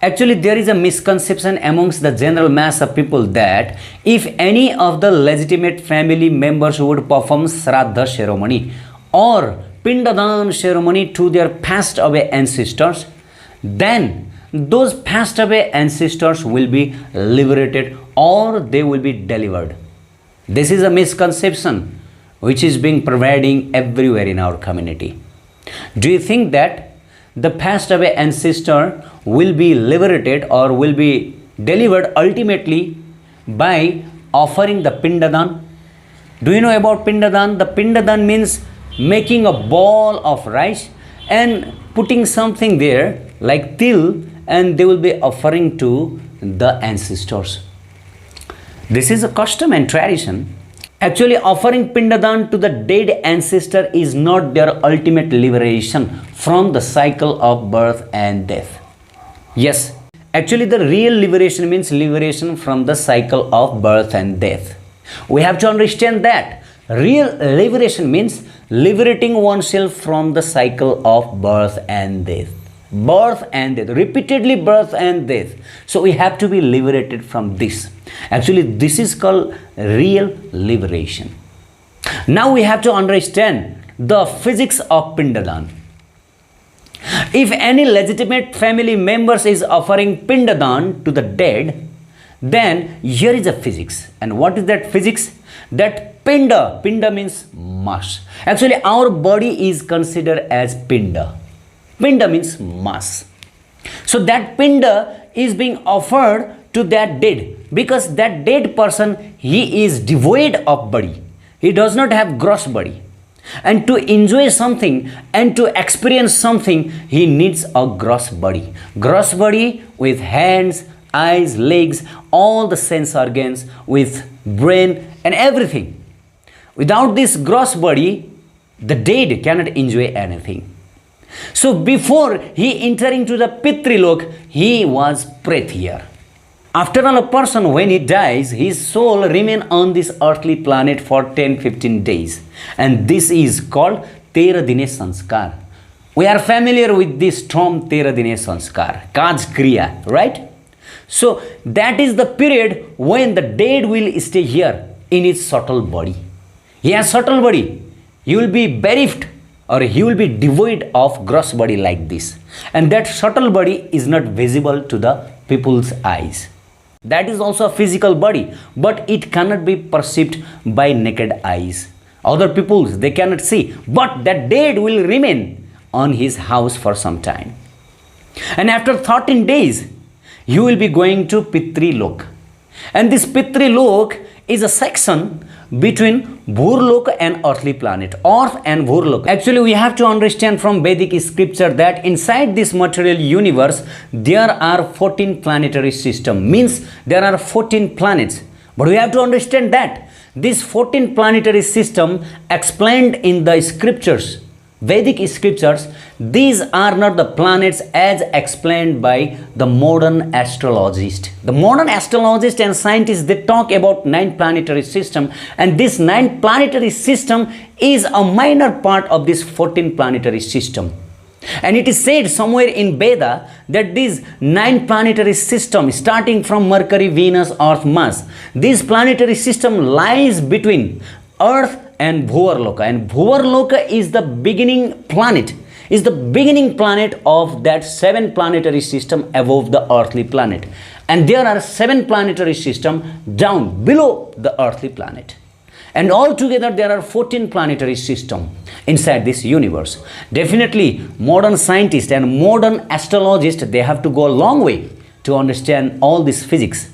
Actually, there is a misconception amongst the general mass of people that if any of the legitimate family members would perform Shraddha ceremony or Pindadan ceremony to their passed away ancestors, then those passed away ancestors will be liberated or they will be delivered. This is a misconception which is being pervading everywhere in our community. Do you think that the passed away ancestor will be liberated or will be delivered ultimately by offering the Pindadan? Do you know about Pindadan? The Pindadan means making a ball of rice and putting something there like til, and they will be offering to the ancestors. This is a custom and tradition. Actually, offering Pindadan to the dead ancestor is not their ultimate liberation from the cycle of birth and death. Yes, actually the real liberation means liberation from the cycle of birth and death. We have to understand that real liberation means liberating oneself from the cycle of birth and death. Birth and death, repeatedly birth and death. So we have to be liberated from this. Actually, this is called real liberation. Now we have to understand the physics of Pindadan. If any legitimate family members is offering Pindadan to the dead, then here is a physics. And what is that physics? That Pinda means mass. Actually, our body is considered as Pinda. Pinda means mass. So that Pinda is being offered to that dead, because that dead person, he is devoid of body. He does not have gross body. And to enjoy something and to experience something, he needs a gross body. Gross body with hands, eyes, legs, all the sense organs, with brain and everything. Without this gross body, the dead cannot enjoy anything. So before he entering to the Pitrilok, he was Pret here. After all, a person, when he dies, his soul remain on this earthly planet for 10-15 days. And this is called Tera Dine Sanskar. We are familiar with this term Tera Dine Sanskar, Kaj Kriya, right? So that is the period when the dead will stay here in his subtle body. He has subtle body. He will be bereft or he will be devoid of gross body like this. And that subtle body is not visible to the people's eyes. That is also a physical body, but it cannot be perceived by naked eyes. Other peoples, they cannot see, but that dead will remain on his house for some time. And after 13 days, you will be going to Pitrilok. And this Pitrilok is a section between Bhurloka and earthly planet, Earth and Bhurloka. Actually, we have to understand from Vedic scripture that inside this material universe, there are 14 planetary systems. Means there are 14 planets. But we have to understand that this 14 planetary system explained in the scriptures, Vedic scriptures, these are not the planets as explained by the modern astrologist. The modern astrologist and scientists, they talk about 9 planetary system, and this 9 planetary system is a minor part of this 14 planetary system. And it is said somewhere in Veda that these 9 planetary systems, starting from Mercury, Venus, Earth, Mars, this planetary system lies between Earth and Bhuvarloka. And Bhuvarloka is the beginning planet, is the beginning planet of that 7 planetary system above the earthly planet. And there are 7 planetary systems down below the earthly planet. And altogether there are 14 planetary systems inside this universe. Definitely modern scientists and modern astrologists, they have to go a long way to understand all this physics.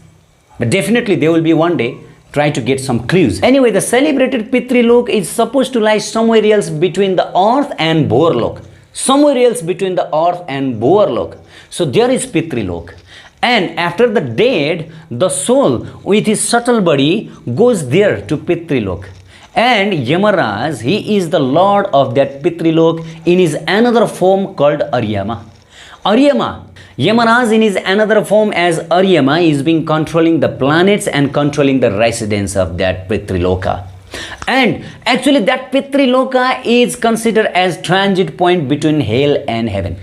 But definitely they will be one day try to get some clues. Anyway, the celebrated Pitrilok is supposed to lie somewhere else between the earth and Bhuvarlok. Somewhere else between the earth and Bhuvarlok. So there is Pitrilok. And after the dead, the soul with his subtle body goes there to Pitrilok. And Yamaraj, he is the lord of that Pitrilok in his another form called Aryama. Aryama, Yamaraj in his another form as Aryama is being controlling the planets and controlling the residents of that Pitriloka. And actually that Pitriloka is considered as transit point between hell and heaven.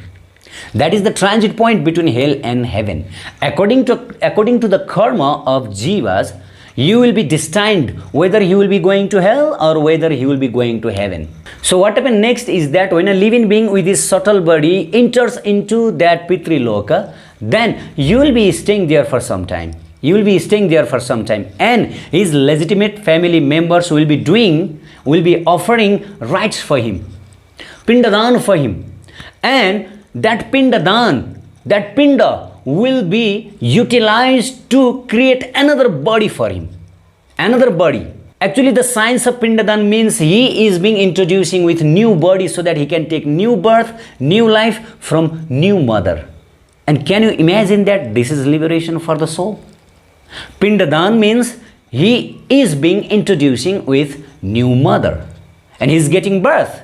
That is the transit point between hell and heaven. According to the karma of jivas, you will be destined whether he will be going to hell or whether he will be going to heaven. So what happens next is that when a living being with his subtle body enters into that Pitri Loka, then you will be staying there for some time. You will be staying there for some time, and his legitimate family members will be offering rites for him, pindadan for him, and that pinda will be utilized to create another body for him, another body. Actually, the science of pindadan means he is being introducing with new body so that he can take new birth, new life from new mother. And can you imagine that this is liberation for the soul? Pindadan means he is being introducing with new mother and he is getting birth.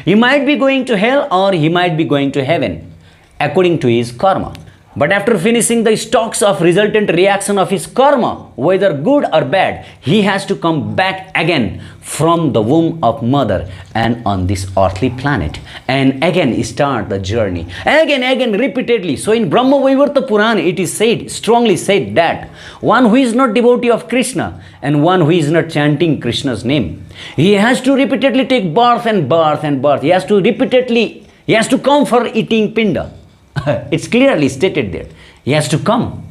He might be going to hell or he might be going to heaven according to his karma. But after finishing the stocks of resultant reaction of his karma, whether good or bad, he has to come back again from the womb of mother and on this earthly planet and again start the journey. Again, repeatedly. So in Brahma Vaivarta Purana, it is said, strongly said that one who is not devotee of Krishna and one who is not chanting Krishna's name, he has to repeatedly take birth and birth and birth. He has to come for eating pinda. It's clearly stated there. He has to come.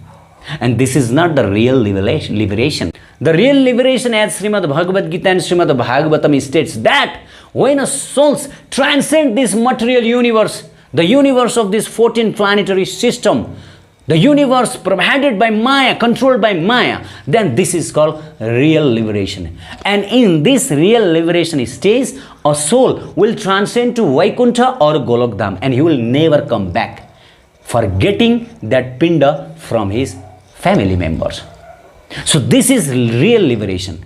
And this is not the real liberation. The real liberation, as Srimad Bhagavad Gita and Srimad Bhagavatam states, that when a soul transcends this material universe, the universe of this 14 planetary system, the universe provided by Maya, controlled by Maya, then this is called real liberation. And in this real liberation stage, a soul will transcend to Vaikuntha or Golokdham and he will never come back, for getting that pinda from his family members. So this is real liberation.